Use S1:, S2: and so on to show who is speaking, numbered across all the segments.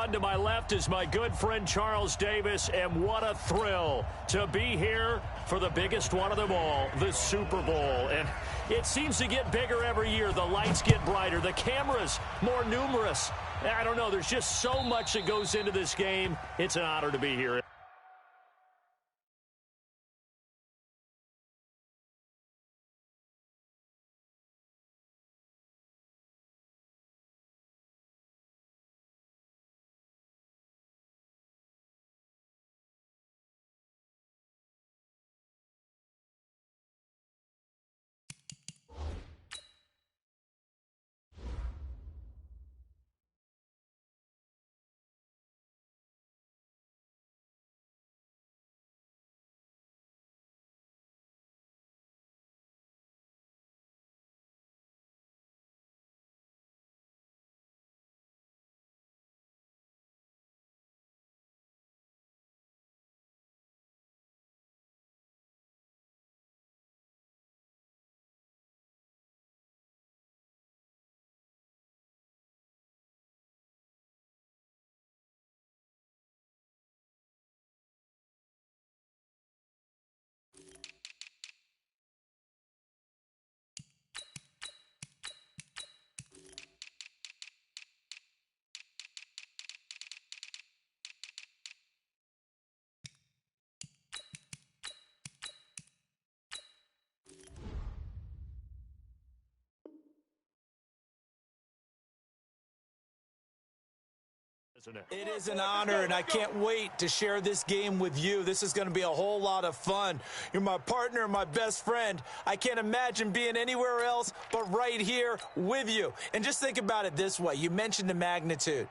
S1: on. To my left is my good friend Charles Davis, and what a thrill to be here for the biggest one of them all, the Super Bowl. And it seems to get bigger every year. The lights get brighter, the cameras more numerous. I don't know, there's just so much that goes into this game. It's an honor to be here.
S2: It is an honor, and I can't wait to share this game with you. This is going to be a whole lot of fun. You're my partner, my best friend. I can't imagine being anywhere else but right here with you. And just think about it this way. You mentioned the magnitude.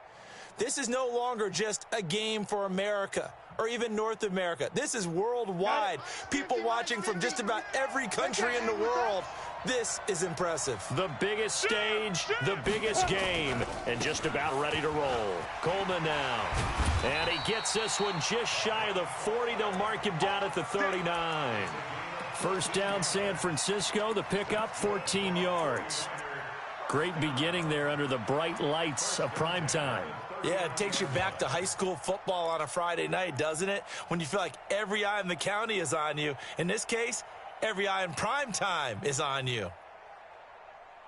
S2: This is no longer just a game for America or even North America. This is worldwide. People watching from just about every country in the world. This is impressive.
S1: The biggest stage, the biggest game, and just about ready to roll. Coleman now. And he gets this one just shy of the 40. They'll mark him down at the 39. First down, San Francisco. The pickup, 14 yards. Great beginning there under the bright lights of primetime.
S2: Yeah, it takes you back to high school football on a Friday night, doesn't it? When you feel like every eye in the county is on you. In this case, every eye in prime time is on you.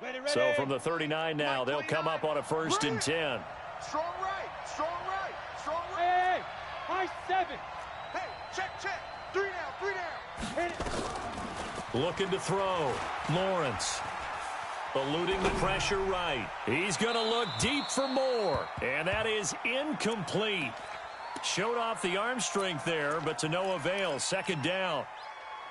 S3: Ready, ready.
S1: So from the 39 now, they'll come up on a 1st and 10.
S3: Strong right, strong right, strong right. Hey, high 7. Hey, check. 3 down. Hit it.
S1: Looking to throw. Lawrence. Eluding the pressure right. He's going to look deep for more. And that is incomplete. Showed off the arm strength there, but to no avail. 2nd down.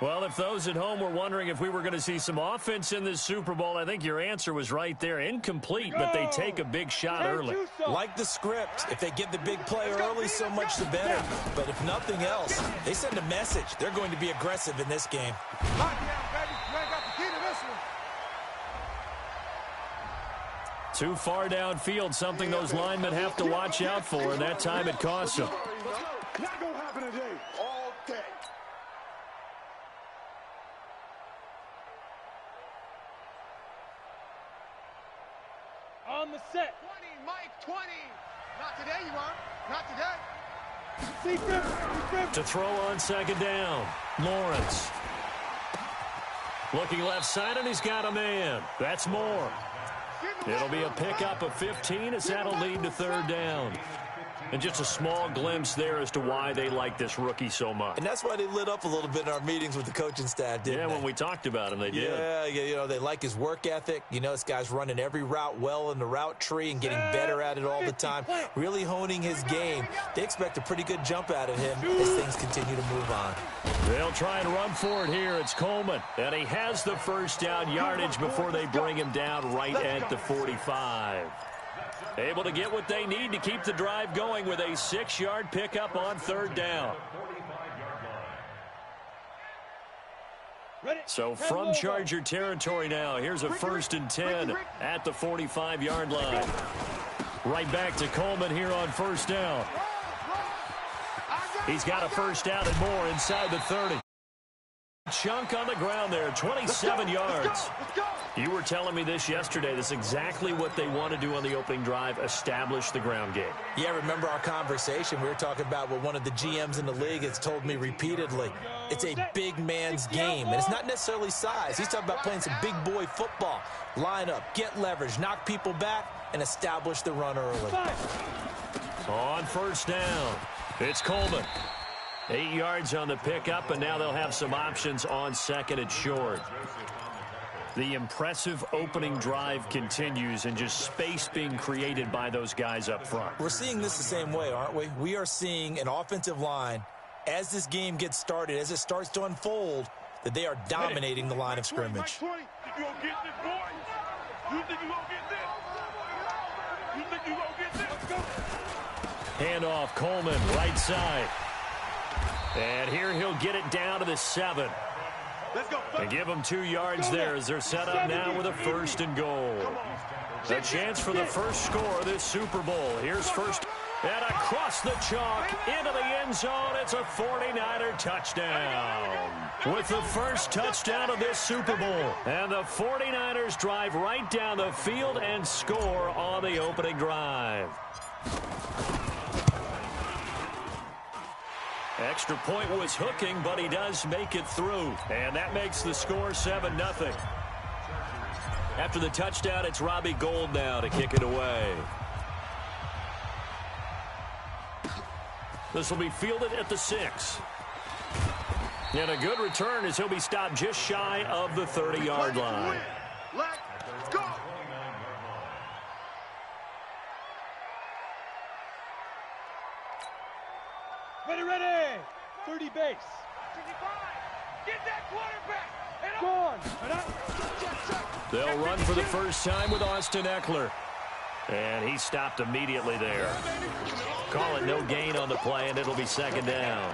S1: Well, if those at home were wondering if we were going to see some offense in this Super Bowl, I think your answer was right there. Incomplete, but they take a big shot early.
S2: Like the script. If they get the big play early, so much the better. But if nothing else, they send a message. They're going to be aggressive in this game.
S3: Lock down, baby. You ain't got the key to this one.
S1: Too far downfield, something those linemen have to watch out for, and that time it costs them.
S3: Not gonna happen today. All day. On the set. 20, Mike, 20. Not today, you are. Not today.
S1: To throw on 2nd down, Lawrence. Looking left side, and he's got a man. That's more. It'll be a pickup of 15 as that'll lead to 3rd down. And just a small glimpse there as to why they like this rookie so much.
S2: And that's why they lit up a little bit in our meetings with the coaching staff, didn't they?
S1: Yeah, when we talked about him, they did.
S2: Yeah, you know, they like his work ethic. You know, this guy's running every route well in the route tree and getting better at it all the time, really honing his game. They expect a pretty good jump out of him as things continue to move on.
S1: They'll try and run for it here. It's Coleman, and he has the 1st down yardage before they bring him down right at the 45. Able to get what they need to keep the drive going with a 6-yard pickup on 3rd down. So from Charger territory now, here's a 1st and 10 at the 45-yard line. Right back to Coleman here on 1st down. He's got a 1st down and more inside the 30. Chunk on the ground there, 27 yards.
S3: Let's go.
S1: You were telling me this yesterday. This is exactly what they want to do on the opening drive, establish the ground game.
S2: Yeah, remember our conversation? We were talking about what one of the GMs in the league has told me repeatedly. It's a big man's game, and it's not necessarily size. He's talking about playing some big boy football. Line up, get leverage, knock people back, and establish the run early.
S1: On first down, it's Coleman. 8 yards on the pickup, and now they'll have some options on second and short. The impressive opening drive continues, and just space being created by those guys up front.
S2: We're seeing this the same way, aren't we? We are seeing an offensive line, as this game gets started, as it starts to unfold, that they are dominating the line of scrimmage.
S3: You gonna get this, boy? You think you gonna get this? You think you gonna get this? Let's go.
S1: Handoff, Coleman, right side. And here he'll get it down to the 7.
S3: Let's go.
S1: And give them 2 yards there as they're set up now with a first and goal. A chance for the first score of this Super Bowl. Here's first. And across the chalk into the end zone. It's a 49er touchdown. With the first touchdown of this Super Bowl. And the 49ers drive right down the field and score on the opening drive. Extra point was hooking, but he does make it through. And that makes the score 7-0. After the touchdown, it's Robbie Gould now to kick it away. This will be fielded at the 6. And a good return as he'll be stopped just shy of the 30-yard line.
S3: Let's go. Ready. 30 base. 55. Get that quarterback. Go on.
S1: They'll run for the first time with Austin Eckler. And he stopped immediately there. Call it no gain on the play, and it'll be second down.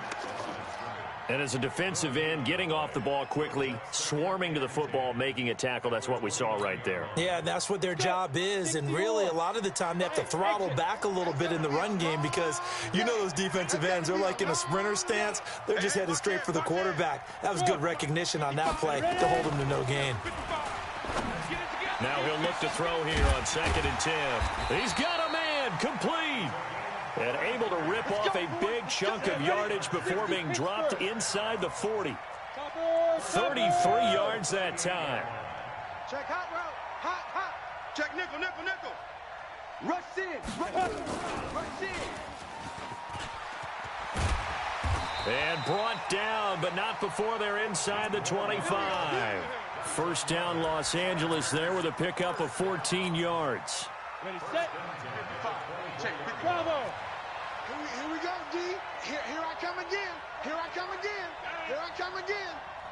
S1: And as a defensive end, getting off the ball quickly, swarming to the football, making a tackle, that's what we saw right there.
S2: Yeah, that's what their job is, and really a lot of the time they have to throttle back a little bit in the run game because you know those defensive ends, they're like in a sprinter stance. They're just headed straight for the quarterback. That was good recognition on that play to hold him to no gain.
S1: Now he'll look to throw here on 2nd and 10. He's got a man, complete. And able to rip off a big chunk of yardage before being dropped inside the 40. 33 yards that time.
S3: Check hot route. Hot. Check nickel. Rush in.
S1: And brought down, but not before they're inside the 25. First down, Los Angeles there with a pickup of 14 yards.
S3: Ready, set. Check. Bravo. Here we go, D. Here I come again.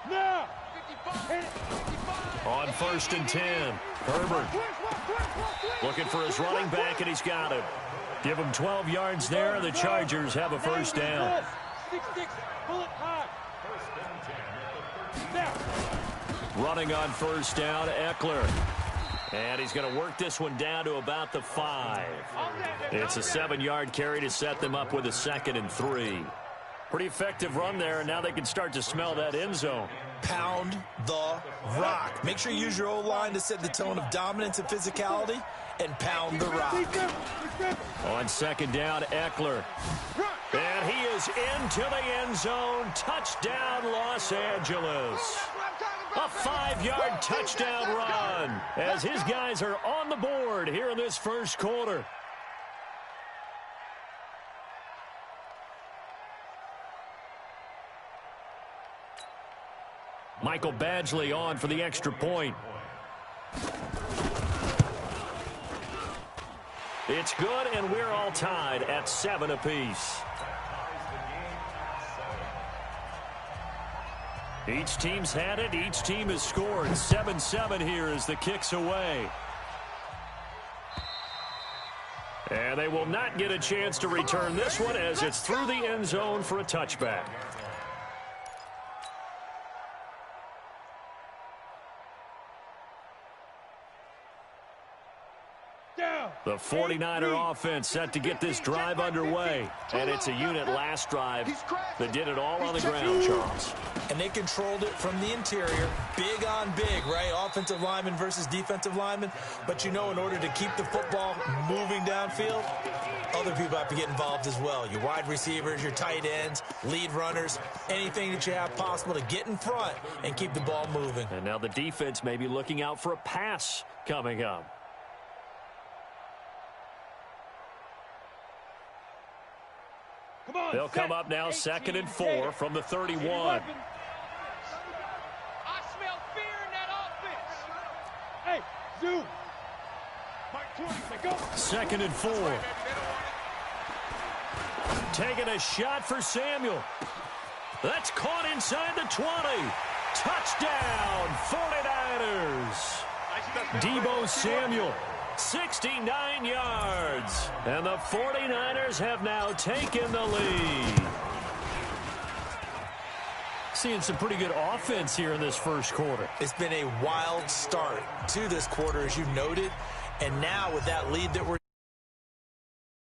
S3: Now. 55.
S1: On 1st and 10, Herbert looking for his running back, and he's got him. Give him 12 yards there. The Chargers have a first down.
S3: 6, bullet high. Now.
S1: Running on first down, Eckler. And he's going to work this one down to about the 5. It's a 7-yard carry to set them up with a 2nd and 3. Pretty effective run there, and now they can start to smell that end zone.
S2: Pound the rock. Make sure you use your O-line to set the tone of dominance and physicality, and pound the rock.
S1: On 2nd down, Eckler. And he is into the end zone. Touchdown, Los Angeles. A 5-yard touchdown run as his guys are on the board here in this first quarter. Michael Badgley on for the extra point. It's good, and we're all tied at 7 apiece. Each team's had it. Each team has scored. 7-7 here as the kick's away. And they will not get a chance to return this one as it's through the end zone for a touchback. The 49er offense set to get this drive underway. And it's a unit last drive that did it all on the ground, Charles.
S2: And they controlled it from the interior. Big on big, right? Offensive lineman versus defensive lineman. But you know, in order to keep the football moving downfield, other people have to get involved as well. Your wide receivers, your tight ends, lead runners, anything that you have possible to get in front and keep the ball moving.
S1: And now the defense may be looking out for a pass coming up. They'll come up now 2nd and 4 from the 31.
S3: I smell fear in that offense. Hey, Zoo. Mike 20, go.
S1: 2nd and 4. Taking a shot for Samuel. That's caught inside the 20. Touchdown, 49ers. Deebo Samuel, 69 yards. And the 49ers have now taken the lead. Seeing some pretty good offense here in this first quarter.
S2: It's been a wild start to this quarter, as you noted. And now with that lead that we're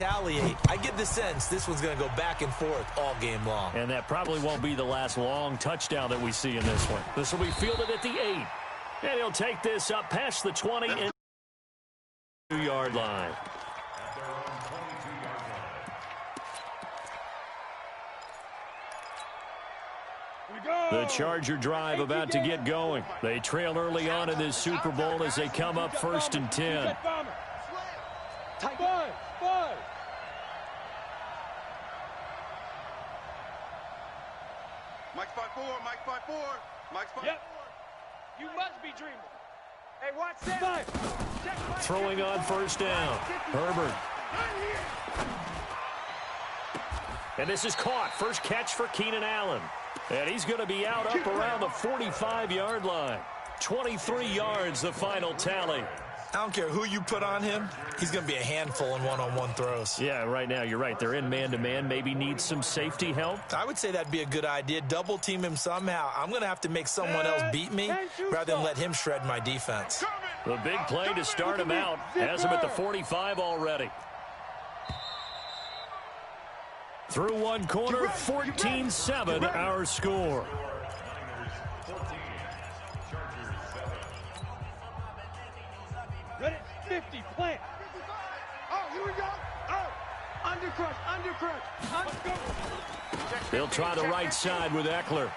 S2: retaliate, I get the sense this one's going to go back and forth all game long.
S1: And that probably won't be the last long touchdown that we see in this one. This will be fielded at the 8. And he'll take this up past the 20 and 2-yard line. The Charger drive about to get going. They trail early on in this Super Bowl as they come up 1st and 10.
S3: Five.
S4: Mike's 5-4, Mike's 5-4, Mike's 5-4.
S3: Yep. You must be dreaming. Hey, watch that.
S1: Throwing on 1st down. Herbert. And this is caught. First catch for Keenan Allen. And he's going to be out up around the 45-yard line. 23 yards, the final tally.
S2: I don't care who you put on him. He's going to be a handful in one-on-one throws.
S1: Yeah, right now, you're right. They're in man-to-man. Maybe need some safety help.
S2: I would say that'd be a good idea. Double team him somehow. I'm going to have to make someone else beat me rather than let him shred my defense.
S1: The big play to start him out has him at the 45 already. Through one quarter, 14-7 our score.
S3: Ready? 50, plant. Oh, here we go. Oh, undercrush. Let's go.
S1: They'll try the right side with Eckler.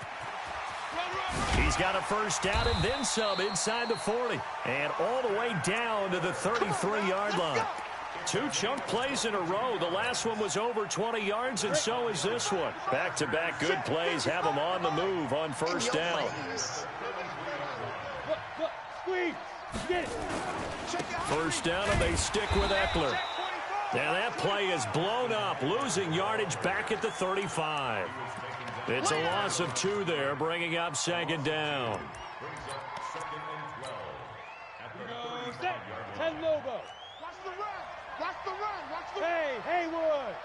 S1: He's got a first down and then some inside the 40. And all the way down to the 33-yard line. 2 chunk plays in a row. The last one was over 20 yards, and so is this one. Back-to-back good plays have them on the move on 1st down.
S3: Squeeze. Get it.
S1: 1st down, and they stick with Eckler. And that play is blown up, losing yardage back at the 35. It's a loss of 2 there, bringing up 2nd down.
S3: Set. 10 Lobo. Watch the run. Hey, Haywood.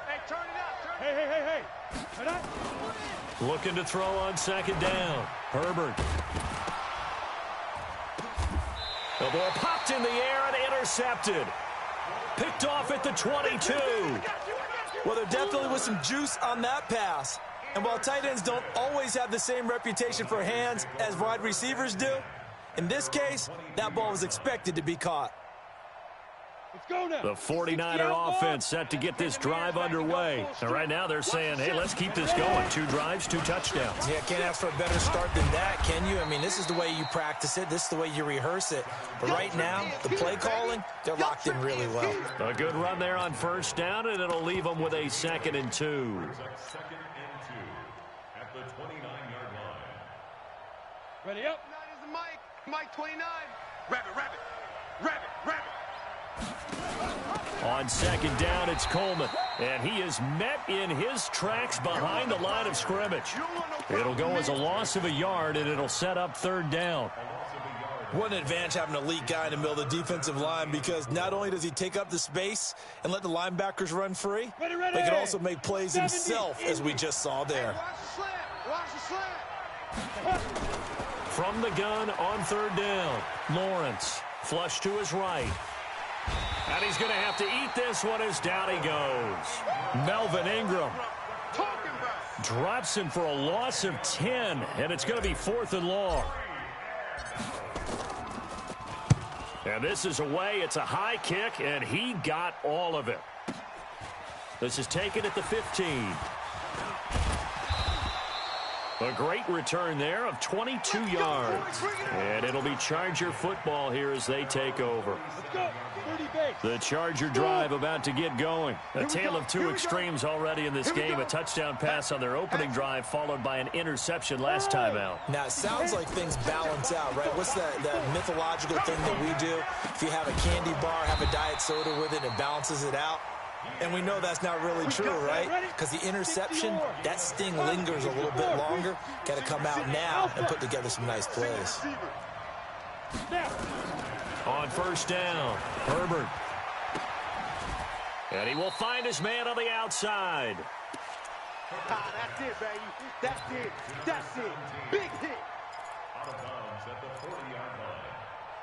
S3: Hey, turn it up. Hey. Turn up.
S1: Looking to throw on 2nd down. Herbert. The ball popped in the air and intercepted. Picked off at the 22.
S2: Well, there definitely was some juice on that pass. And while tight ends don't always have the same reputation for hands as wide receivers do, in this case, that ball was expected to be caught.
S3: Let's go now.
S1: The 49er offense set to get this drive underway. And right now they're saying, hey, let's keep this going. 2 drives, 2 touchdowns.
S2: Yeah, can't ask for a better start than that, can you? I mean, this is the way you practice it. This is the way you rehearse it. But right now, the play calling, they're locked in really well.
S1: A good run there on 1st down, and it'll leave them with a 2nd and 2.
S4: 2nd and 2 at the 29-yard line.
S3: Ready up.
S4: Mike 29. Rabbit.
S1: On 2nd down, it's Coleman. And he is met in his tracks behind the line of scrimmage. It'll go as a loss of a yard, and it'll set up 3rd down.
S2: What an advantage having an elite guy in the middle of the defensive line, because not only does he take up the space and let the linebackers run free,
S3: ready.
S2: But he can also make plays himself, as we just saw there.
S3: Watch the slant.
S1: From the gun on 3rd down, Lawrence. Flush to his right. And he's going to have to eat this one as down he goes. Melvin Ingram drops him for a loss of 10, and it's going to be 4th and long. And this is away. It's a high kick, and he got all of it. This is taken at the 15. A great return there of 22 yards. And it'll be Charger football here as they take over. The Charger drive about to get going. A tale of two extremes already in this game. A touchdown pass on their opening drive followed by an interception last time out.
S2: Now, it sounds like things balance out, right? What's that mythological thing that we do? If you have a candy bar, have a diet soda with it, it balances it out. And we know that's not really true, right? Because the interception, that sting lingers a little bit longer. Got to come out now and put together some nice plays.
S1: On first down, Herbert. And he will find his man on the outside.
S3: That's it, baby. That's it. That's it. Big hit.
S4: Out of bounds at the 40-yard line.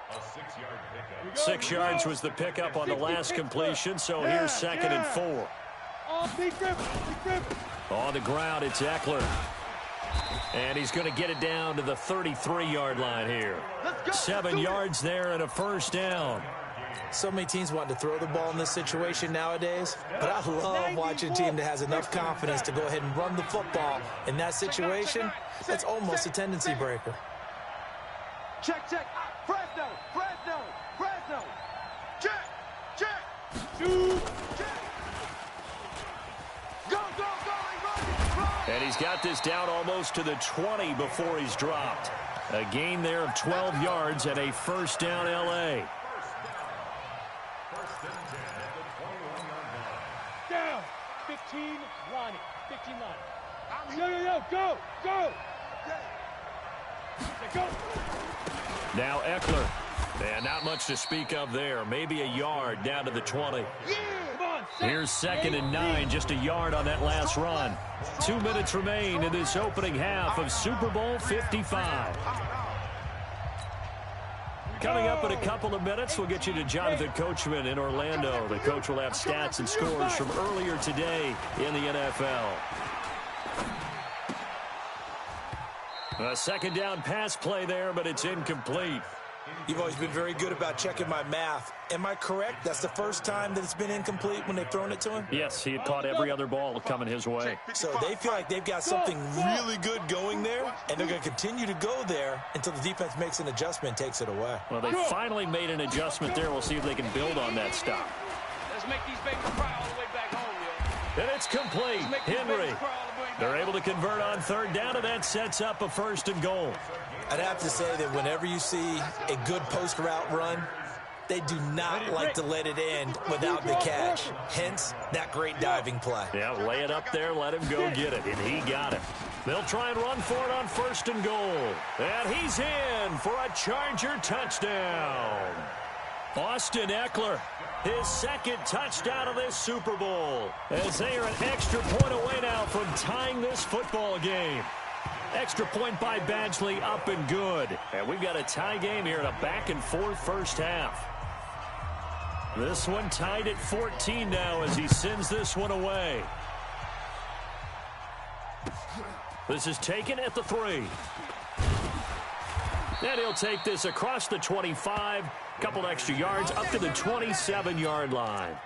S4: A 6-yard pickup.
S1: 6 yards was the pickup on the last completion, so here's 2nd and 4. On the ground, it's Eckler. And he's going to get it down to the 33-yard line here. 7 yards there and a first down.
S2: So many teams want to throw the ball in this situation nowadays, but I love watching a team that has enough confidence to go ahead and run the football in that situation. That's almost a tendency breaker.
S3: Check, check. Fresno, Fresno, Fresno. Check, check. Shoot. Check. Go, go, go. Run.
S1: And he's got this down almost to the 20 before he's dropped. A gain there of 12 yards and a first down L.A.
S3: Down. 15 line. 15 line. Yo, go, go. Go.
S1: Now Eckler. And not much to speak of there. Maybe a yard down to the 20. Here's 2nd and 9, just a yard on that last run. 2 minutes remain in this opening half of Super Bowl 55. Coming up in a couple of minutes, we'll get you to Jonathan Coachman in Orlando. The coach will have stats and scores from earlier today in the NFL. A 2nd down pass play there, but it's incomplete.
S2: You've always been very good about checking my math. Am I correct? That's the first time that it's been incomplete when they've thrown it to him?
S1: Yes, he had caught every other ball coming his way.
S2: So they feel like they've got something really good going there, and they're going to continue to go there until the defense makes an adjustment and takes it away.
S1: Well, they finally made an adjustment there. We'll see if they can build on that stop.
S5: Let's make these babies cry all the way back home, yo.
S1: And it's complete. Henry. They're able to convert on 3rd down, and that sets up a 1st and goal.
S2: I'd have to say that whenever you see a good post route run, they do not like to let it end without the catch. Hence, that great diving play.
S1: Yeah, lay it up there, let him go get it, and he got it. They'll try and run for it on 1st and goal. And he's in for a Charger touchdown. Austin Eckler, his 2nd touchdown of this Super Bowl, as they are an extra point away now from tying this football game. Extra point by Badgley, up and good. And we've got a tie game here in a back-and-forth first half. This one tied at 14 now as he sends this one away. This is taken at the 3. And he'll take this across the 25. Couple extra yards up to the 27-yard line.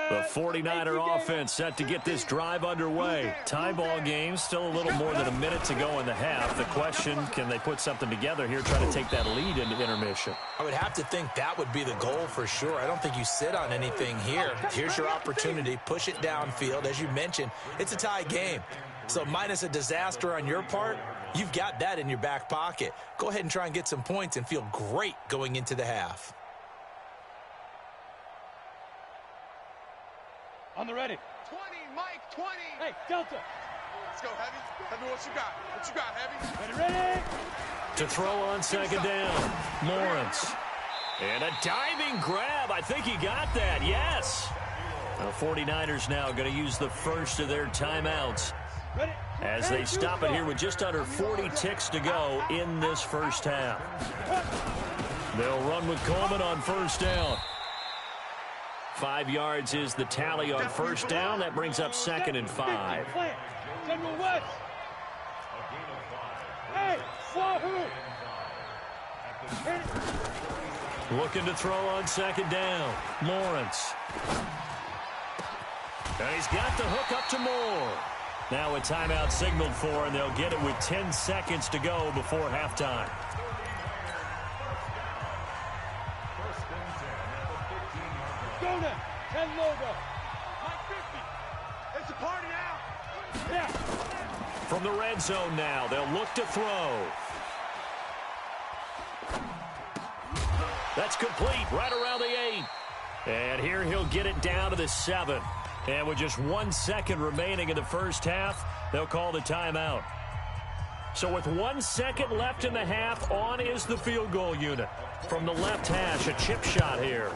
S1: The 49er offense set to get this drive underway. Tie ball game, still a little more than a minute to go in the half. The question, can they put something together here, try to take that lead into intermission?
S2: I would have to think that would be the goal for sure. I don't think you sit on anything here. Here's your opportunity. Push it downfield. As you mentioned, it's a tie game. So minus a disaster on your part, you've got that in your back pocket. Go ahead and try and get some points and feel great going into the half.
S3: On the ready.
S4: 20, Mike, 20.
S3: Hey, Delta.
S4: Let's go, Heavy. Heavy, what you got? What you got, Heavy?
S3: Ready.
S1: To throw on 2nd down, Lawrence. And a diving grab. I think he got that, yes. The 49ers now going to use the first of their timeouts. as they stop it here with just under 40 ticks to go in this first half. They'll run with Coleman on first down. 5 yards is the tally on first down. That brings up 2nd and 5. Looking to throw on 2nd down. Lawrence. And he's got the hook up to Moore. Now a timeout signaled for, and they'll get it with 10 seconds to go before halftime.
S3: Go now. 10 logo. Mike 50. It's a party now. Yeah.
S1: From the red zone now, they'll look to throw. That's complete right around the 8. And here he'll get it down to the 7. And with just 1 second remaining in the first half, they'll call the timeout. So with 1 second left in the half, on is the field goal unit. From the left hash, a chip shot here.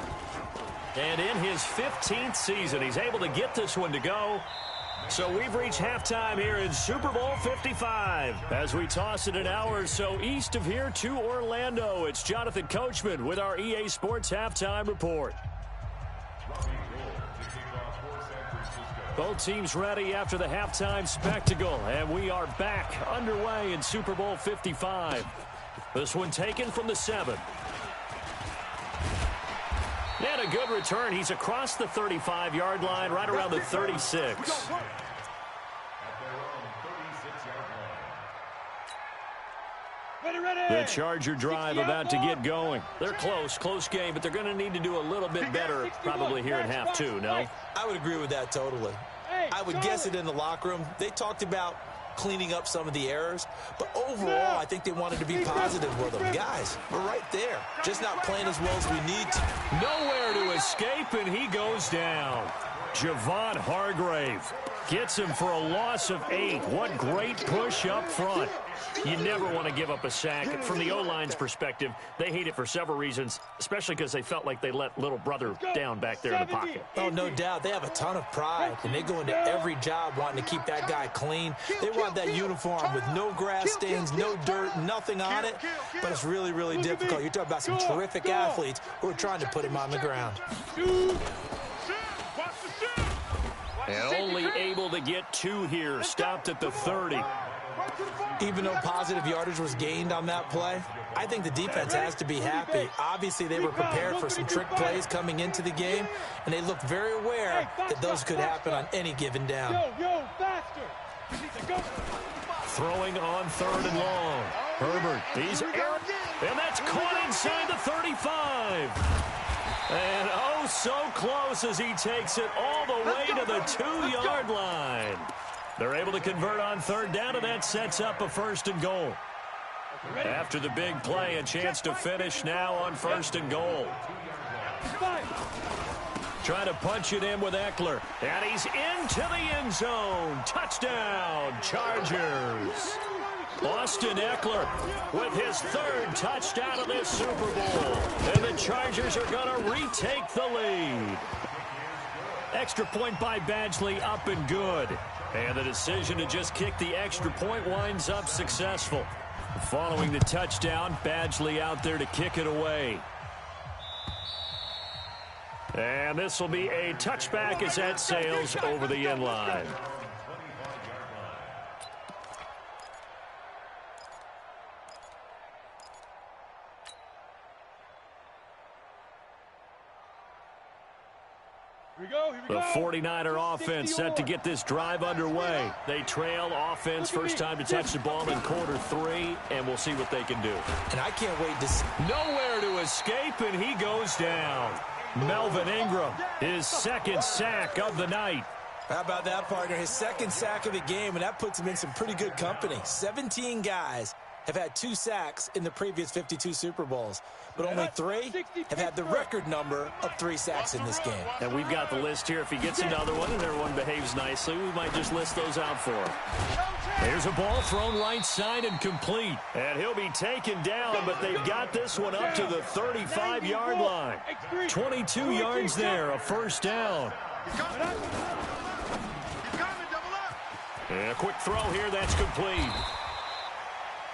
S1: And in his 15th season, he's able to get this one to go. So we've reached halftime here in Super Bowl 55. As we toss it an hour or so east of here to Orlando, it's Jonathan Coachman with our EA Sports Halftime Report. Both teams ready after the halftime spectacle, and we are back underway in Super Bowl 55. This one taken from the 7. And a good return. He's across the 35-yard line, right around the 36. The Charger drive about to get going. They're close game, but they're going to need to do a little bit better probably here in half 2, no?
S2: I would agree with that totally. I would guess it in the locker room. They talked about cleaning up some of the errors, but overall, I think they wanted to be positive with them. Guys, we're right there, just not playing as well as we need to.
S1: Nowhere to escape, and he goes down. Javon Hargrave gets him for a loss of 8. What great push up front. You never want to give up a sack. From the O-line's perspective, they hate it for several reasons, especially because they felt like they let little brother down back there in the pocket.
S2: Oh, no doubt. They have a ton of pride, and they go into every job wanting to keep that guy clean. They want that uniform with no grass stains, no dirt, nothing on it, but it's really, really difficult. You're talking about some terrific athletes who are trying to put him on the ground.
S1: And only able to get 2 here, stopped at the 30.
S2: Even though positive yardage was gained on that play, I think the defense has to be happy. Obviously, they were prepared for some trick plays coming into the game, and they looked very aware that those could happen on any given down.
S1: Throwing on 3rd and long. Herbert, he's aired, and that's caught inside the 35. And oh, so close as he takes it all the way to the 2-yard line. They're able to convert on 3rd down, and that sets up a 1st and goal. After the big play, a chance to finish now on 1st and goal. Trying to punch it in with Eckler, and he's into the end zone. Touchdown, Chargers. Austin Eckler with his 3rd touchdown of this Super Bowl. And the Chargers are going to retake the lead. Extra point by Badgley up and good. And the decision to just kick the extra point winds up successful. Following the touchdown, Badgley out there to kick it away. And this will be a touchback as that sails over the end line. The 49er offense set to get this drive underway. They trail offense, first time to touch the ball in quarter 3, and we'll see what they can do.
S2: And I can't wait to see.
S1: Nowhere to escape, and he goes down. Melvin Ingram, his 2nd sack of the night.
S2: How about that, partner? His 2nd sack of the game, and that puts him in some pretty good company. 17 guys have had 2 sacks in the previous 52 Super Bowls, but only 3 have had the record number of 3 sacks in this game.
S1: And we've got the list here. If he gets another one and everyone behaves nicely, we might just list those out for him. There's a ball thrown right side and complete. And he'll be taken down, but they've got this one up to the 35-yard line. 22 yards there, a 1st down. And a quick throw here, that's complete.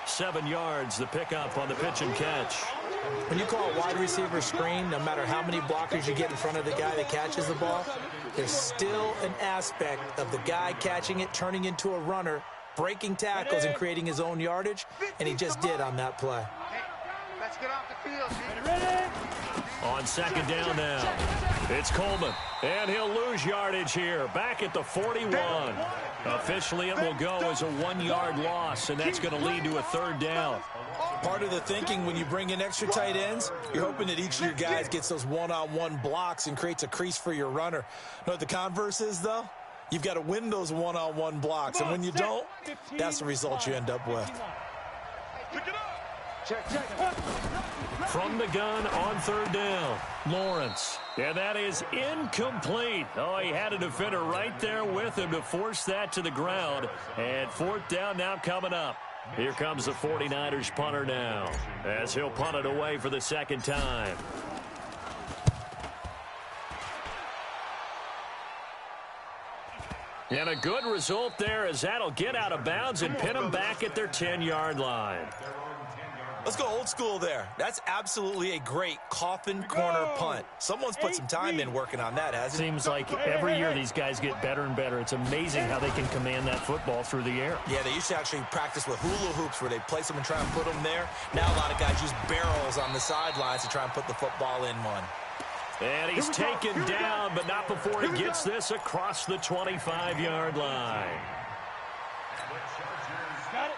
S1: 7 yards, the pickup on the pitch and catch.
S2: When you call a wide receiver screen, no matter how many blockers you get in front of the guy that catches the ball, there's still an aspect of the guy catching it, turning into a runner, breaking tackles and creating his own yardage, and he just did on that play.
S3: Hey, let's get off the field.
S1: On second down now, it's Coleman, and he'll lose yardage here, back at the 41. Officially, it will go as a 1-yard loss, and that's going to lead to a third down.
S2: Part of the thinking when you bring in extra tight ends, you're hoping that each of your guys gets those one-on-one blocks and creates a crease for your runner. You know what the converse is, though? You've got to win those one-on-one blocks, and when you don't, that's the result you end up with.
S1: From the gun on third down, Lawrence. And that is incomplete. Oh, he had a defender right there with him to force that to the ground. And fourth down now coming up. Here comes the 49ers punter now, as he'll punt it away for the second time. And a good result there, as that'll get out of bounds and pin them back at their 10-yard line.
S2: Let's go old school there. That's absolutely a great coffin corner punt. Someone's put some time in working on that, hasn't it?
S1: Seems like every year these guys get better and better. It's amazing how they can command that football through the air.
S2: Yeah, they used to actually practice with hula hoops where they place them and try and put them there. Now a lot of guys use barrels on the sidelines to try and put the football in one.
S1: And he's taken down, but not before he gets this across the 25-yard line.
S5: Got it.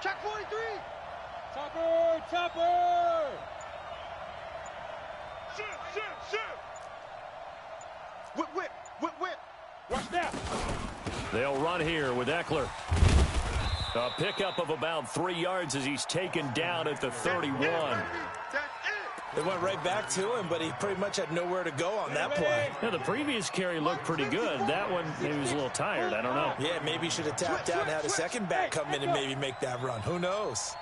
S3: Check 43.
S5: Topper.
S3: Shoot. Whip.
S5: Watch that.
S1: They'll run here with Eckler. A pickup of about 3 yards as he's taken down at the 31.
S3: That's it.
S2: They went right back to him, but he pretty much had nowhere to go on that play.
S1: Yeah, the previous carry looked pretty good. That one, he was a little tired. I don't know.
S2: Yeah, maybe he should have tapped out and had a second back come in and maybe make that run. Who knows?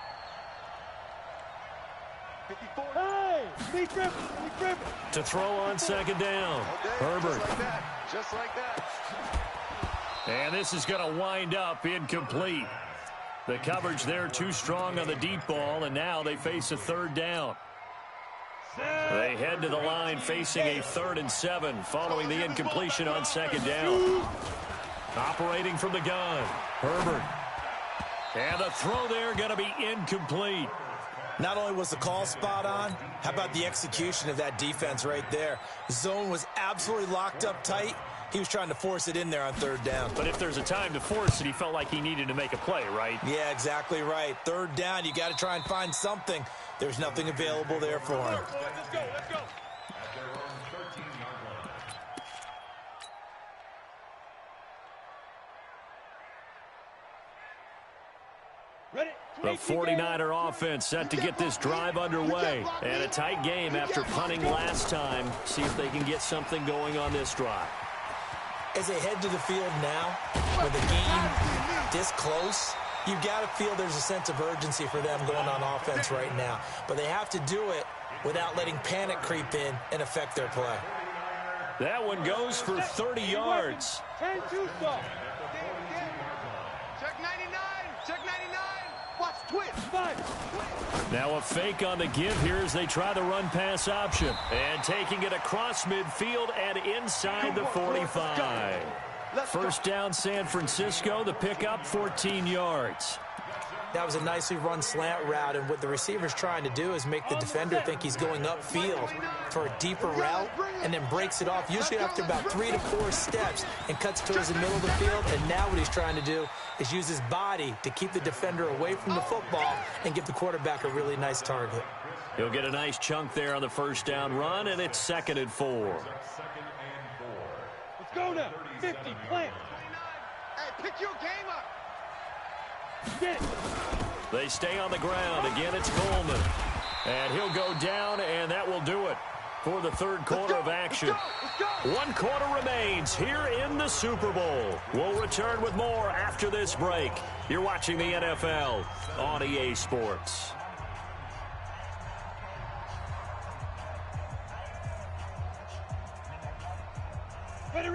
S3: 54.
S5: Hey, Lee Griffin.
S1: To throw on second down, Herbert.
S3: Just like that.
S1: And this is going to wind up incomplete. The coverage there too strong on the deep ball, and now they face a third down. They head to the line facing a 3rd and 7 following the incompletion on second down. Operating from the gun, Herbert. And the throw there going to be incomplete.
S2: Not only was the call spot on, how about the execution of that defense right there? Zone was absolutely locked up tight. He was trying to force it in there on third down.
S1: But if there's a time to force it, he felt like he needed to make a play, right?
S2: Yeah, exactly right. Third down, you got to try and find something. There's nothing available there for him.
S5: Let's go. Ready?
S1: The 49er offense set to get this drive underway. And a tight game after punting last time. See if they can get something going on this drive.
S2: As they head to the field now, with the game this close, you've got to feel there's a sense of urgency for them going on offense right now. But they have to do it without letting panic creep in and affect their play.
S1: That one goes for 30 yards.
S5: 10-2 stop.
S3: Check 99. Watch twist.
S5: 5.
S1: Now a fake on the give here as they try the run-pass option. And taking it across midfield and inside the 45. First down, San Francisco. The pickup, 14 yards.
S2: That was a nicely run slant route, and what the receiver's trying to do is make the defender think he's going upfield for a deeper route and then breaks it off, usually after about 3 to 4 steps, and cuts towards the middle of the field. And now what he's trying to do is use his body to keep the defender away from the football and give the quarterback a really nice target.
S1: He'll get a nice chunk there on the first down run, and it's 2nd and 4.
S5: Let's go now. 50. Plant.
S3: Hey, pick your game up.
S5: Get it.
S1: They stay on the ground. Again, it's Coleman. And he'll go down, and that will do it for the third quarter of action.
S3: Let's go.
S1: 1 quarter remains here in the Super Bowl. We'll return with more after this break. You're watching the NFL on EA Sports.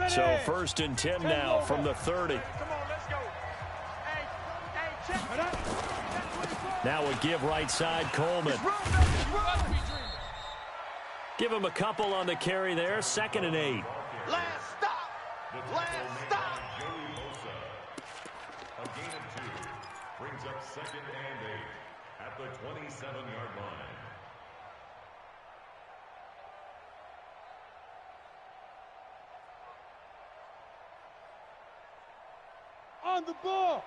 S1: So first and 10 now from the 30.
S3: Come on, let's go. Hey, check.
S1: Now a give right side, Coleman. Give him a couple on the carry there. 2nd and 8.
S3: Last stop. Last stop.
S4: A gain of 2 brings up 2nd and 8 at the 27-yard line.
S3: On the ball.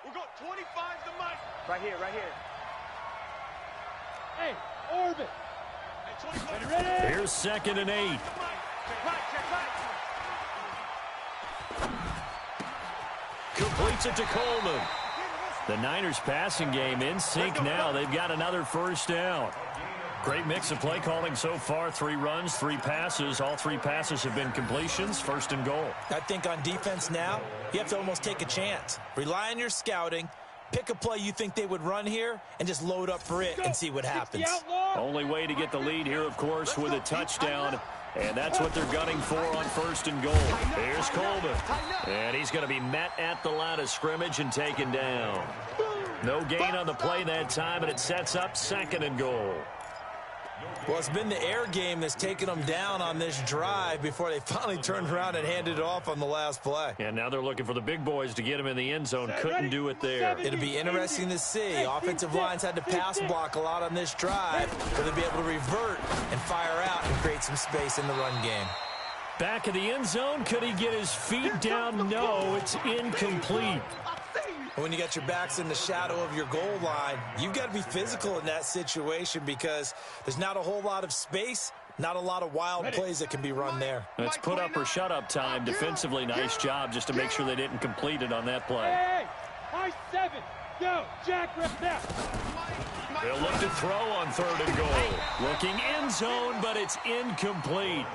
S3: We've got 25 to Mike. Right here, right here. Hey, orbit. Hey, ready?
S1: Here's 2nd and 8.
S3: Check right, check right.
S1: Completes it to Coleman. The Niners passing game in sync now. They've got another first down. Great mix of play calling so far. 3 runs, 3 passes. All 3 passes have been completions. 1st and goal.
S2: I think on defense now, you have to almost take a chance. Rely on your scouting. Pick a play you think they would run here and just load up for it and see what happens.
S1: Only way to get the lead here, of course, with a touchdown. And that's what they're gunning for on 1st and goal. Here's Coleman. And he's going to be met at the line of scrimmage and taken down. No gain on the play that time, and it sets up 2nd and goal.
S2: Well, it's been the air game that's taken them down on this drive before they finally turned around and handed it off on the last play.
S1: And now they're looking for the big boys to get him in the end zone. Couldn't do it there.
S2: It'll be interesting to see. Offensive lines had to pass block a lot on this drive, but they'll be able to revert and fire out and create some space in the run game.
S1: Back of the end zone. Could he get his feet down? No, it's incomplete.
S2: When you got your backs in the shadow of your goal line, you've got to be physical in that situation because there's not a whole lot of space, not a lot of wild plays that can be run there.
S1: It's put up or shut up time. Defensively, nice job just to make sure they didn't complete it on that play.
S3: Hey, high 7. Go, Jack, rip that.
S1: They'll look to throw on 3rd and goal. Looking end zone, but it's incomplete.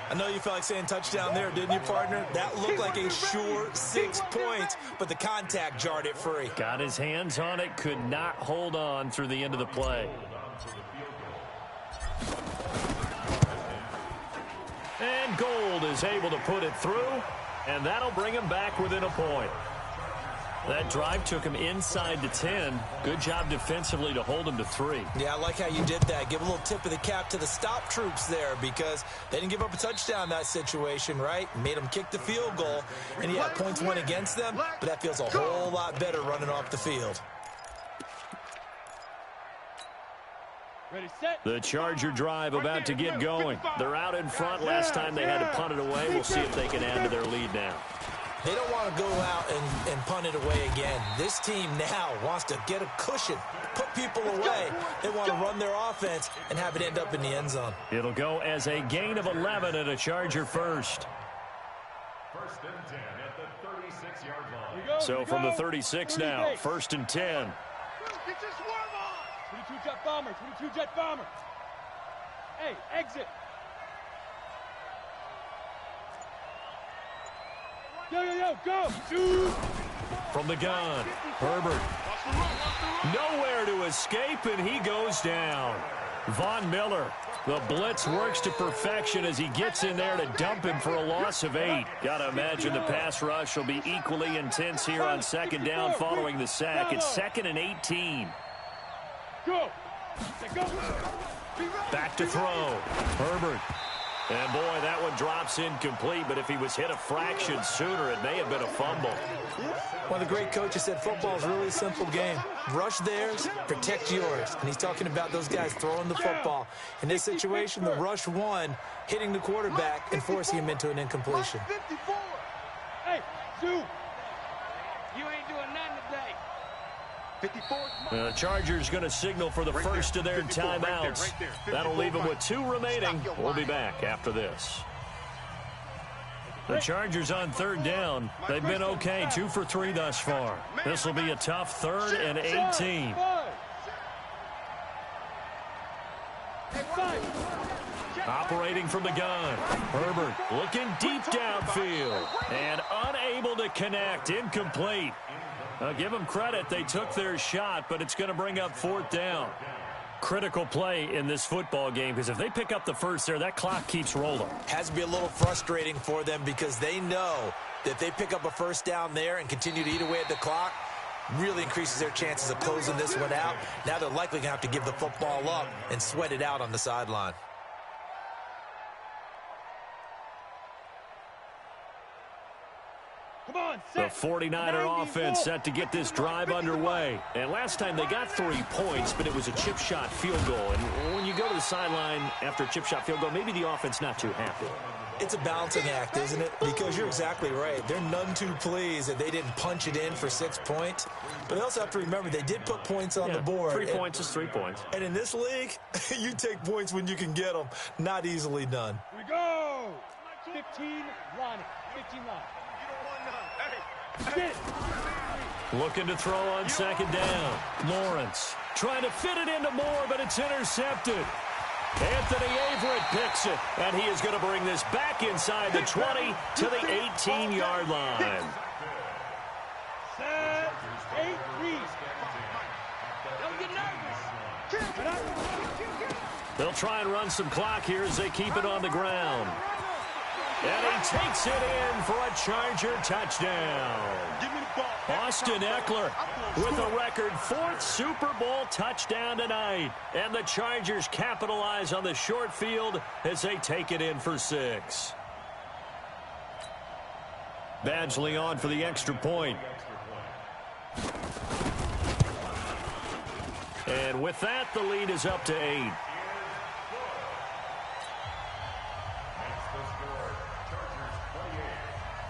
S2: I know you felt like saying touchdown there, didn't you, partner? That looked like a sure 6 points, but the contact jarred it free.
S1: Got his hands on it, could not hold on through the end of the play. And Gold is able to put it through, and that'll bring him back within a point. That drive took him inside the 10. Good job defensively to hold him to 3.
S2: Yeah, I like how you did that. Give a little tip of the cap to the stop troops there because they didn't give up a touchdown in that situation, right? Made them kick the field goal, and yeah, points went against them, but that feels a whole lot better running off the field.
S3: Ready, set.
S1: The Charger drive about to get going. They're out in front. Last time they had to punt it away. We'll see if they can add to their lead now.
S2: They don't want to go out and punt it away again. This team now wants to get a cushion, put people away. They want to run their offense and have it end up in the end zone.
S1: It'll go as a gain of 11 and a Charger first.
S4: 1st and 10 at the 36-yard line.
S1: So from the 36 now, 1st and 10.
S3: Get your swarm on. 22 jet bomber, 22 jet bomber. Hey, exit. Yo, go! Shoot!
S1: From the gun, Herbert. Nowhere to escape, and he goes down. Von Miller, the blitz works to perfection as he gets in there to dump him for a loss of 8. Got to imagine the pass rush will be equally intense here on 2nd down following the sack. It's 2nd and 18.
S3: Go!
S1: Back to throw. Herbert. And, boy, that one drops incomplete, but if he was hit a fraction sooner, it may have been a fumble.
S2: One of the great coaches said football is a really simple game. Rush theirs, protect yours. And he's talking about those guys throwing the football. In this situation, the rush won, hitting the quarterback and forcing him into an incompletion.
S3: Hey, Sue!
S5: You ain't doing nothing today.
S3: 54.
S1: The Chargers going to signal for the first of their timeouts. That'll leave them with 2 remaining. We'll be back after this. The Chargers on 3rd down. They've been okay, 2 for 3 thus far. This will be a tough 3rd and 18. Operating from the gun. Herbert looking deep downfield and unable to connect. Incomplete. Give them credit. They took their shot, but it's going to bring up 4th down. Critical play in this football game, because if they pick up the first there, that clock keeps rolling.
S2: Has to be a little frustrating for them because they know that if they pick up a first down there and continue to eat away at the clock, really increases their chances of closing this one out. Now they're likely going to have to give the football up and sweat it out on the sideline.
S1: The 49er offense set to get this drive underway. And last time they got 3 points, but it was a chip shot field goal. And when you go to the sideline after a chip shot field goal, maybe the offense not too happy.
S2: It's a balancing act, isn't it? Because you're exactly right. They're none too pleased that they didn't punch it in for 6 points. But they also have to remember they did put points on the board.
S1: 3 points is 3 points.
S2: And in this league, you take points when you can get them. Not easily done.
S3: Here we go. 15 line. 15 line.
S1: Looking to throw on second down. Lawrence trying to fit it into Moore, but it's intercepted. Anthony Averett picks it, and he is going to bring this back inside the 20 to the 18-yard line.
S3: Set. 8-3. Don't get nervous.
S1: They'll try and run some clock here as they keep it on the ground. And he takes it in for a Charger touchdown. Austin Eckler with a record 4th Super Bowl touchdown tonight. And the Chargers capitalize on the short field as they take it in for 6. Badgley on for the extra point. And with that, the lead is up to 8.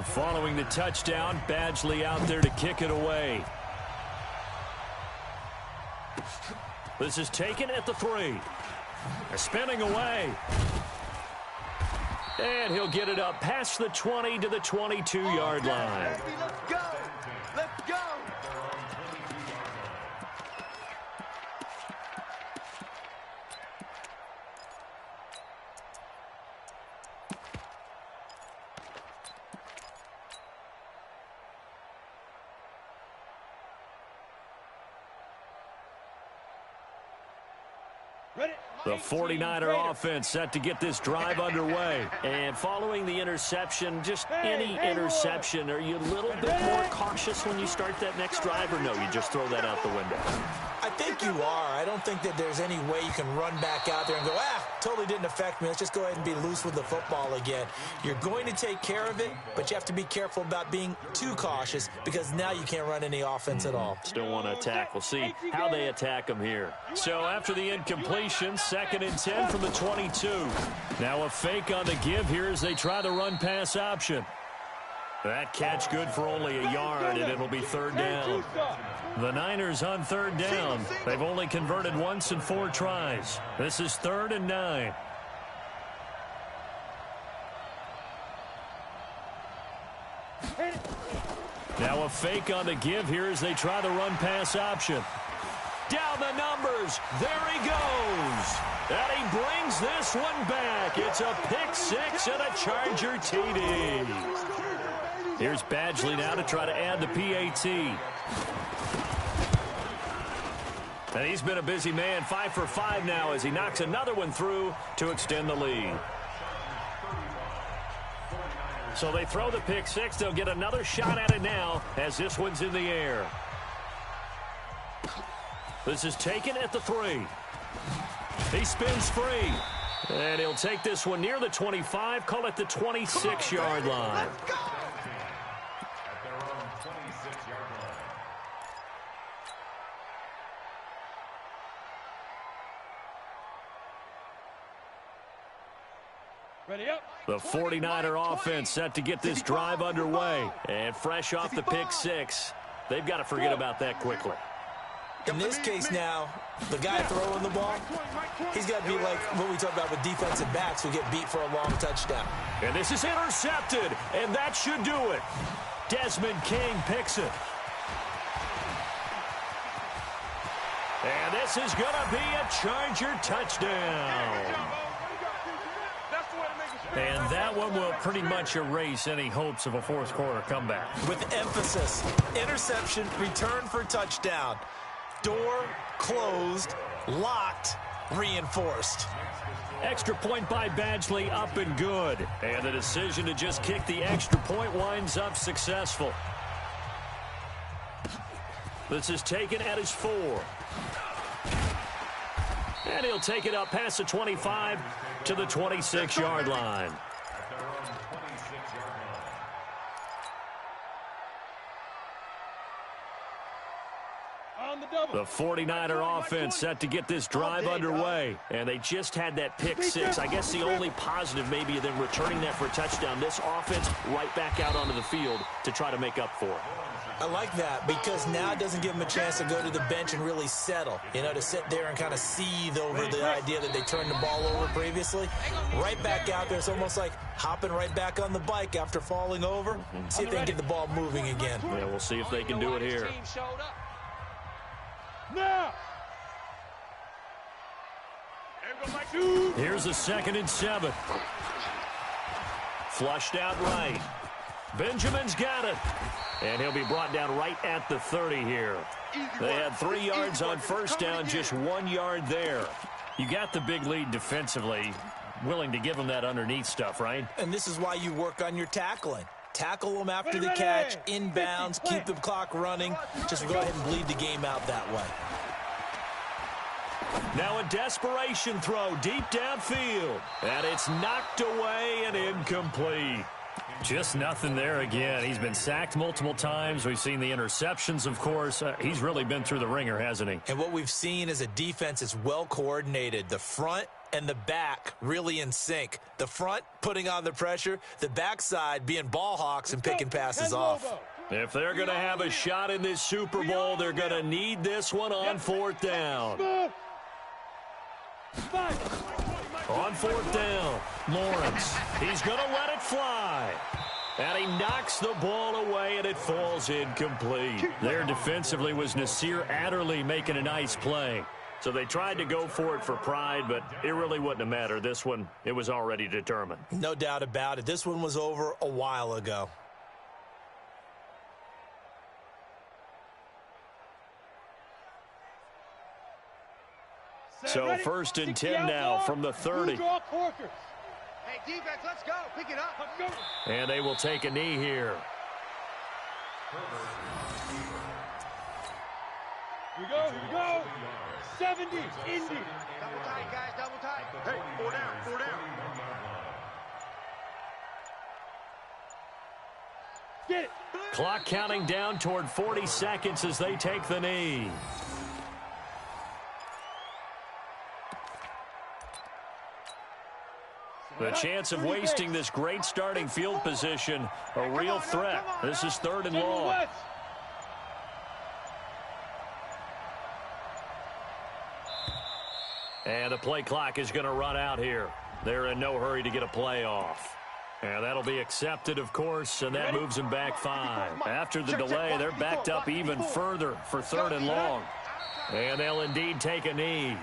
S1: Following the touchdown, Badgley out there to kick it away. This is taken at the 3. Spinning away. And he'll get it up past the 20 to the 22-yard line.
S3: Let's go. Let's go.
S1: The 49er offense set to get this drive underway. And following the interception, just any interception, are you a little bit more cautious when you start that next drive, or no, you just throw that out the window?
S2: I think you are. I don't think that there's any way you can run back out there and go, totally didn't affect me. Let's just go ahead and be loose with the football again. You're going to take care of it, but you have to be careful about being too cautious because now you can't run any offense at all.
S1: Still want to attack. We'll see how they attack them here. So after the incompletion, 2nd and 10 from the 22. Now a fake on the give here as they try the run pass option. That catch good for only a yard, and it'll be 3rd down. The Niners on 3rd down. They've only converted once in 4 tries. This is 3rd and 9. Now a fake on the give here as they try the run pass option. Down the numbers. There he goes. And he brings this one back. It's a pick 6 and a Charger TD. Here's Badgley now to try to add the PAT. And he's been a busy man, 5 for 5 now as he knocks another one through to extend the lead. So they throw the pick 6. They'll get another shot at it now as this one's in the air. This is taken at the 3. He spins free. And he'll take this one near the 25, call it the 26-yard line.
S3: Ready up.
S1: The 49er offense set to get this drive underway. And fresh off the pick 6, they've got to forget about that quickly.
S2: In this case now, the guy throwing the ball, he's got to be like what we talk about with defensive backs who get beat for a long touchdown.
S1: And this is intercepted, and that should do it. Desmond King picks it. And this is going to be a Charger touchdown. And that one will pretty much erase any hopes of a fourth quarter comeback.
S2: With emphasis, interception, return for touchdown. door closed, locked, reinforced.
S1: Extra point by Badgley, up and good. And the decision to just kick the extra point winds up successful. This is taken at his 4. And he'll take it up past the 25 to the 26-yard line. The 49er offense set to get this drive underway. And they just had that pick 6. I guess the only positive maybe of them returning that for a touchdown. This offense right back out onto the field to try to make up for it.
S2: I like that because now it doesn't give them a chance to go to the bench and really settle. You know, to sit there and kind of seethe over the idea that they turned the ball over previously. Right back out there. It's almost like hopping right back on the bike after falling over. See if they can get the ball moving again.
S1: Yeah, we'll see if they can do it here.
S3: Now.
S1: Here's a 2nd and 7. Flushed out right. Benjamin's got it. And he'll be brought down right at the 30 here. They had 3 yards on first down, just 1 yard there. You got the big lead defensively. Willing to give them that underneath stuff, right?
S2: And this is why you work on your tackling. Tackle them after the catch, inbounds, keep the clock running. Just go ahead and bleed the game out that way.
S1: Now a desperation throw deep downfield. And it's knocked away and incomplete. Just nothing there again. He's been sacked multiple times. We've seen the interceptions, of course. He's really been through the ringer, hasn't he?
S2: And what we've seen is a defense that's well coordinated. The front and the back really in sync. The front putting on the pressure, the backside being ball hawks and picking passes off.
S1: If they're going to have a shot in this Super Bowl, they're going to need this one on 4th down. On 4th down, Lawrence. He's going to let it fly. And he knocks the ball away, and it falls incomplete. There defensively was Nasir Adderley making a nice play. So they tried to go for it for pride, but it really wouldn't have mattered. This one, it was already determined.
S2: No doubt about it. This one was over a while ago.
S1: So 1st and 10 now from the 30.
S3: Hey, defense, let's go. Pick it up. Let's go.
S1: And they will take a knee here.
S3: Here we go. Here we go. 70. Indy. Double tight, guys. Double tight. Hey, 4 down. 4 down. Get it.
S1: Clock counting down toward 40 seconds as they take the knee. The chance of wasting this great starting field position, a real threat. This is 3rd and long. And the play clock is going to run out here. They're in no hurry to get a play off. And that'll be accepted, of course, and that moves them back 5. After the delay, they're backed up even further for 3rd and long. And they'll indeed take a knee.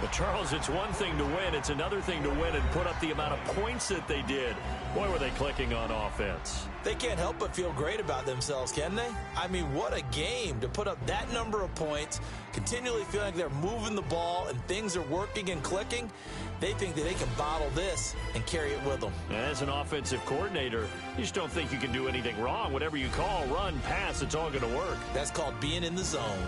S1: But, Charles, it's one thing to win. It's another thing to win and put up the amount of points that they did. Boy, were they clicking on offense.
S2: They can't help but feel great about themselves, can they? I mean, what a game to put up that number of points, continually feeling like they're moving the ball and things are working and clicking. They think that they can bottle this and carry it with them.
S1: As an offensive coordinator, you just don't think you can do anything wrong. Whatever you call, run, pass, it's all going to work.
S2: That's called being in the zone.